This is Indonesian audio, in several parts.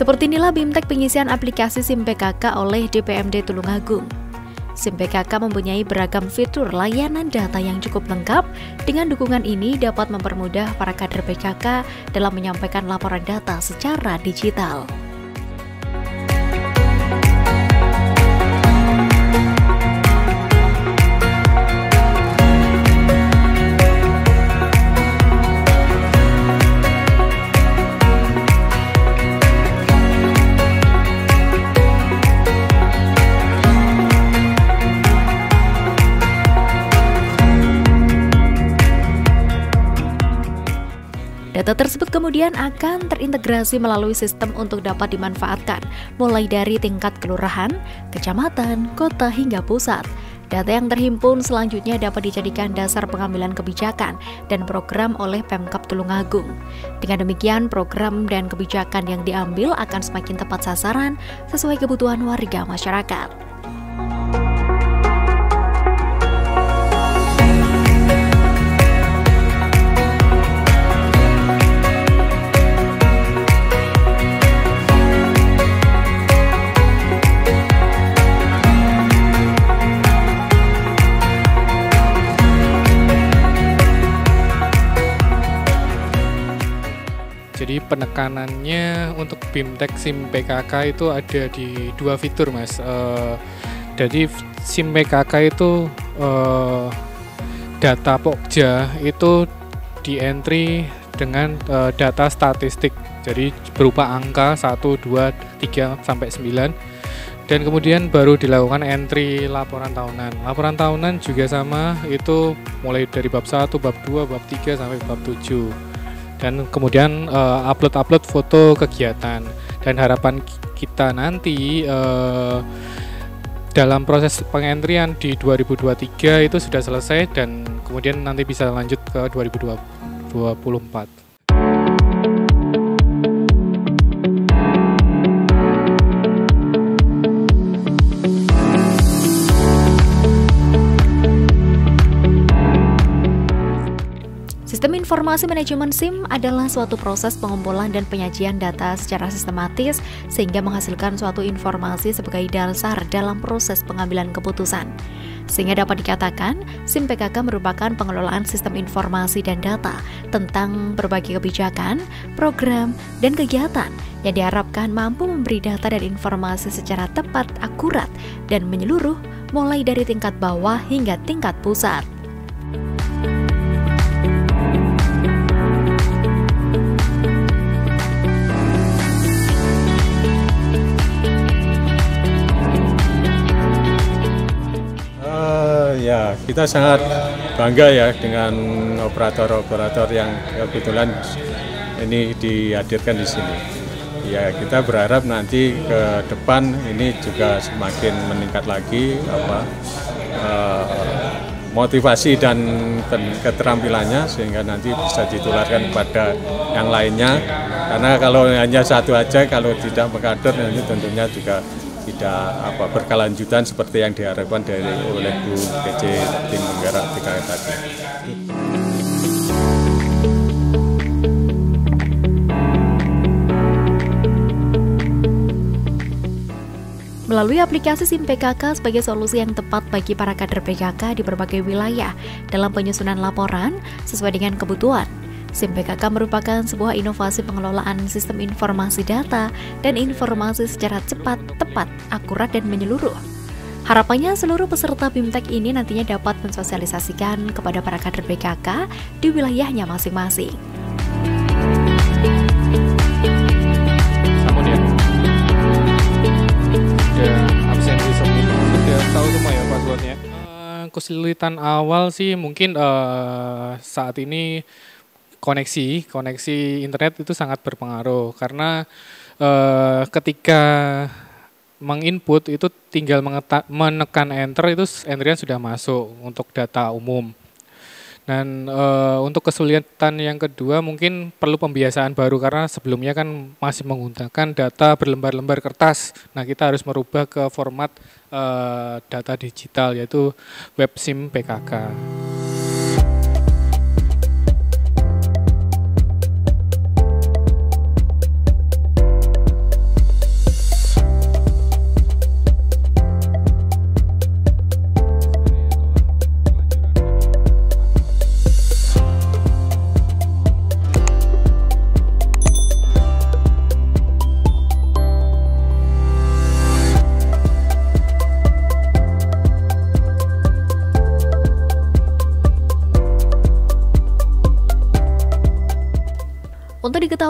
Seperti inilah BIMTEK pengisian aplikasi SIM PKK oleh DPMD Tulungagung. SIM PKK mempunyai beragam fitur layanan data yang cukup lengkap. Dengan dukungan ini dapat mempermudah para kader PKK dalam menyampaikan laporan data secara digital. Data tersebut kemudian akan terintegrasi melalui sistem untuk dapat dimanfaatkan, mulai dari tingkat kelurahan, kecamatan, kota hingga pusat. Data yang terhimpun selanjutnya dapat dijadikan dasar pengambilan kebijakan dan program oleh Pemkab Tulungagung. Dengan demikian, program dan kebijakan yang diambil akan semakin tepat sasaran sesuai kebutuhan warga masyarakat. Jadi penekanannya untuk BIMTEK SIM PKK itu ada di dua fitur, Mas. Jadi SIM PKK itu data Pokja itu di entry dengan data statistik. Jadi berupa angka 1, 2, 3 sampai 9. Dan kemudian baru dilakukan entry laporan tahunan. Laporan tahunan juga sama, itu mulai dari bab 1, bab 2, bab 3 sampai bab 7. Dan kemudian upload foto kegiatan, dan harapan kita nanti dalam proses pengentrian di 2023 itu sudah selesai dan kemudian nanti bisa lanjut ke 2024. Sistem informasi manajemen SIM adalah suatu proses pengumpulan dan penyajian data secara sistematis sehingga menghasilkan suatu informasi sebagai dasar dalam proses pengambilan keputusan. Sehingga dapat dikatakan, SIM PKK merupakan pengelolaan sistem informasi dan data tentang berbagai kebijakan, program, dan kegiatan yang diharapkan mampu memberi data dan informasi secara tepat, akurat, dan menyeluruh mulai dari tingkat bawah hingga tingkat pusat. Ya, kita sangat bangga ya dengan operator-operator yang kebetulan ini dihadirkan di sini. Ya, kita berharap nanti ke depan ini juga semakin meningkat lagi motivasi dan keterampilannya sehingga nanti bisa ditularkan kepada yang lainnya. Karena kalau hanya satu aja, kalau tidak mengkader nanti tentunya juga tidak berkelanjutan seperti yang diharapkan oleh Bu PC Tim Penggerak TKN tadi. Melalui aplikasi SIM PKK sebagai solusi yang tepat bagi para kader PKK di berbagai wilayah dalam penyusunan laporan sesuai dengan kebutuhan. SIM PKK merupakan sebuah inovasi pengelolaan sistem informasi data dan informasi secara cepat, tepat, akurat, dan menyeluruh. Harapannya seluruh peserta BIMTEK ini nantinya dapat mensosialisasikan kepada para kader PKK di wilayahnya masing-masing. Namun ya, absensi sudah tahu semua ya passwordnya. Kesulitan awal sih mungkin saat ini koneksi internet itu sangat berpengaruh karena ketika menginput itu tinggal menekan enter, itu entrian sudah masuk untuk data umum. Dan untuk kesulitan yang kedua mungkin perlu pembiasaan baru karena sebelumnya kan masih menggunakan data berlembar-lembar kertas. Nah, kita harus merubah ke format data digital yaitu web SIM PKK.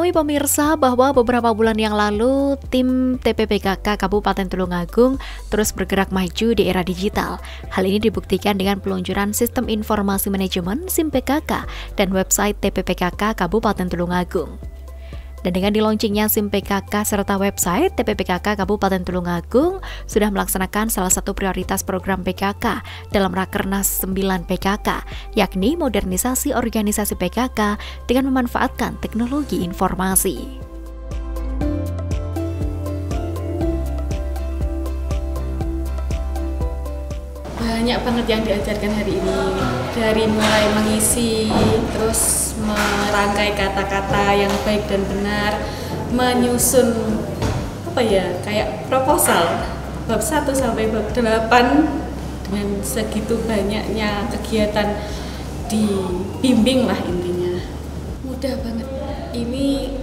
Diketahui pemirsa bahwa beberapa bulan yang lalu tim TPPKK Kabupaten Tulungagung terus bergerak maju di era digital. Hal ini dibuktikan dengan peluncuran Sistem Informasi Manajemen SIM PKK dan website TPPKK Kabupaten Tulungagung. Dan dengan di-launchingnya SIM PKK serta website TPPKK Kabupaten Tulungagung sudah melaksanakan salah satu prioritas program PKK dalam Rakernas 9 PKK, yakni modernisasi organisasi PKK dengan memanfaatkan teknologi informasi. Banyak banget yang diajarkan hari ini, dari mulai mengisi, terus merangkai kata-kata yang baik dan benar, menyusun kayak proposal bab 1 sampai bab 8 dengan segitu banyaknya kegiatan, dibimbing lah intinya. Mudah banget. Ini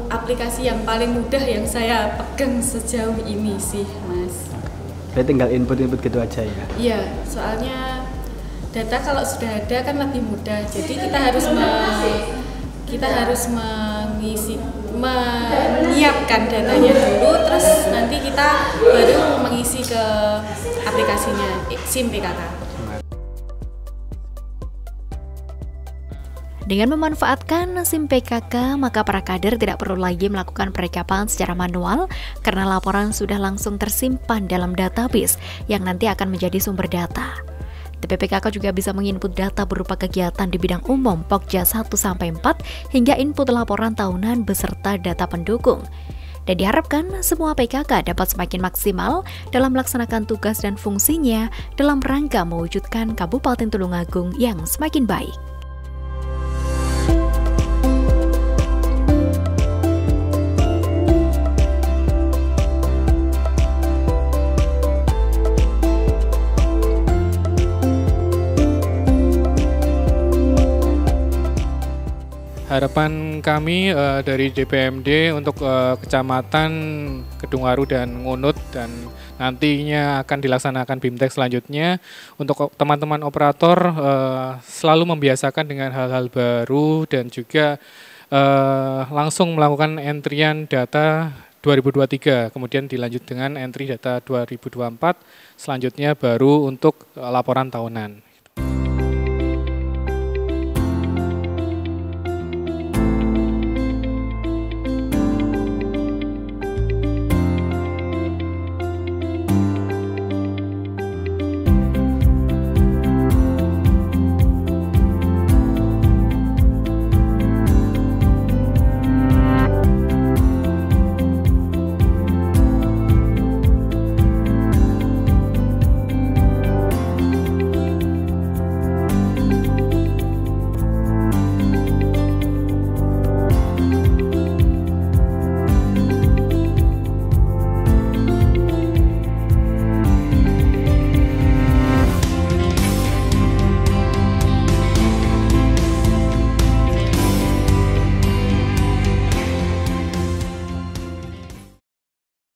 aplikasi yang paling mudah yang saya pegang sejauh ini sih, Mas. Berarti tinggal input-input gitu aja ya? Iya, soalnya data kalau sudah ada kan lebih mudah. Jadi kita harus menyiapkan datanya dulu, terus nanti kita baru mengisi ke aplikasinya SIM PKK. Dengan memanfaatkan SIM PKK, maka para kader tidak perlu lagi melakukan perekapan secara manual karena laporan sudah langsung tersimpan dalam database yang nanti akan menjadi sumber data. TPPKK juga bisa menginput data berupa kegiatan di bidang umum Pokja 1-4 hingga input laporan tahunan beserta data pendukung. Dan diharapkan semua PKK dapat semakin maksimal dalam melaksanakan tugas dan fungsinya dalam rangka mewujudkan Kabupaten Tulungagung yang semakin baik. Harapan kami dari DPMD untuk Kecamatan Kedungwaru dan Ngunut, dan nantinya akan dilaksanakan BIMTEK selanjutnya, untuk teman-teman operator selalu membiasakan dengan hal-hal baru dan juga langsung melakukan entrian data 2023, kemudian dilanjut dengan entry data 2024, selanjutnya baru untuk laporan tahunan.